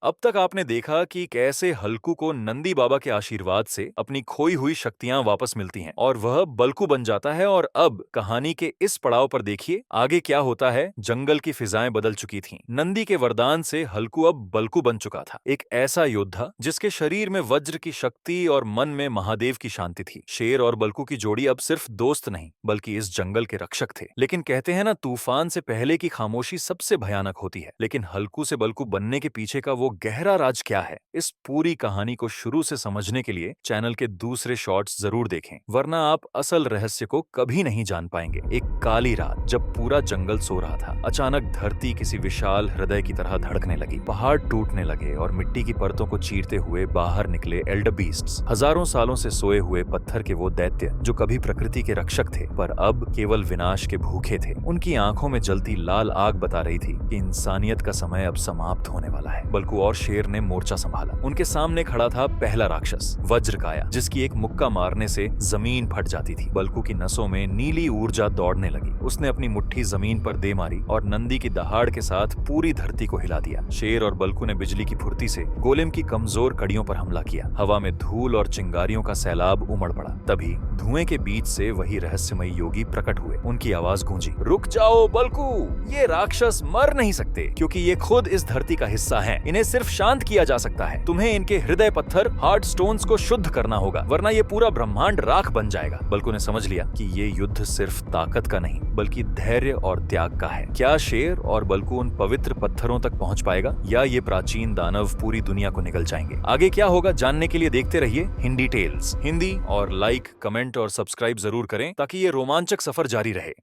अब तक आपने देखा कि कैसे हल्कू को नंदी बाबा के आशीर्वाद से अपनी खोई हुई शक्तियां वापस मिलती हैं और वह बल्कू बन जाता है। और अब कहानी के इस पड़ाव पर देखिए आगे क्या होता है। जंगल की फिजाएं बदल चुकी थीं। नंदी के वरदान से हल्कू अब बल्कू बन चुका था, एक ऐसा योद्धा जिसके शरीर में वज्र की शक्ति और मन में महादेव की शांति थी। शेर और बल्कू की जोड़ी अब सिर्फ दोस्त नहीं बल्कि इस जंगल के रक्षक थे। लेकिन कहते हैं ना, तूफान से पहले की खामोशी सबसे भयानक होती है। लेकिन हल्कू से बल्कू बनने के पीछे का वो गहरा राज क्या है, इस पूरी कहानी को शुरू से समझने के लिए चैनल के दूसरे शॉर्ट्स जरूर देखें, वरना आप असल रहस्य को कभी नहीं जान पाएंगे। एक काली रात जब पूरा जंगल सो रहा था, अचानक धरती किसी विशाल हृदय की तरह धड़कने लगी। पहाड़ टूटने लगे और मिट्टी की परतों को चीरते हुए बाहर निकले एल्डर बीस्ट्स, हजारों सालों से सोए हुए पत्थर के वो दैत्य जो कभी प्रकृति के रक्षक थे पर अब केवल विनाश के भूखे थे। उनकी आंखों में जलती लाल आग बता रही थी कि इंसानियत का समय अब समाप्त होने वाला है। बल्कू और शेर ने मोर्चा संभाला। उनके सामने खड़ा था पहला राक्षस, वज्रकाया, जिसकी एक मुक्का मारने से जमीन फट जाती थी। बल्कू की नसों में नीली ऊर्जा दौड़ने लगी। उसने अपनी मुट्ठी जमीन पर दे मारी और नंदी की दहाड़ के साथ पूरी धरती को हिला दिया। शेर और बल्कू ने बिजली की फुर्ती से गोलेम की कमजोर कड़ियों पर हमला किया। हवा में धूल और चिंगारियों का सैलाब उमड़ पड़ा। तभी धुएं के बीच से वही रहस्यमयी योगी प्रकट हुए। उनकी आवाज गूंजी, रुक जाओ बल्कू, ये राक्षस मर नहीं सकते क्योंकि ये खुद इस धरती का हिस्सा हैं। इन्हें सिर्फ शांत किया जा सकता है। तुम्हें इनके हृदय पत्थर हार्ट स्टोन्स को शुद्ध करना होगा, वरना ये पूरा ब्रह्मांड राख बन जाएगा। बल्कू ने समझ लिया कि ये युद्ध सिर्फ ताकत का नहीं बल्कि धैर्य और त्याग का है। क्या शेर और बल्कू उन पवित्र पत्थरों तक पहुंच पाएगा या ये प्राचीन दानव पूरी दुनिया को निगल जाएंगे? आगे क्या होगा जानने के लिए देखते रहिए हिंदी टेल्स हिंदी, और लाइक, कमेंट और सब्सक्राइब जरूर करें ताकि ये रोमांचक सफर जारी रहे।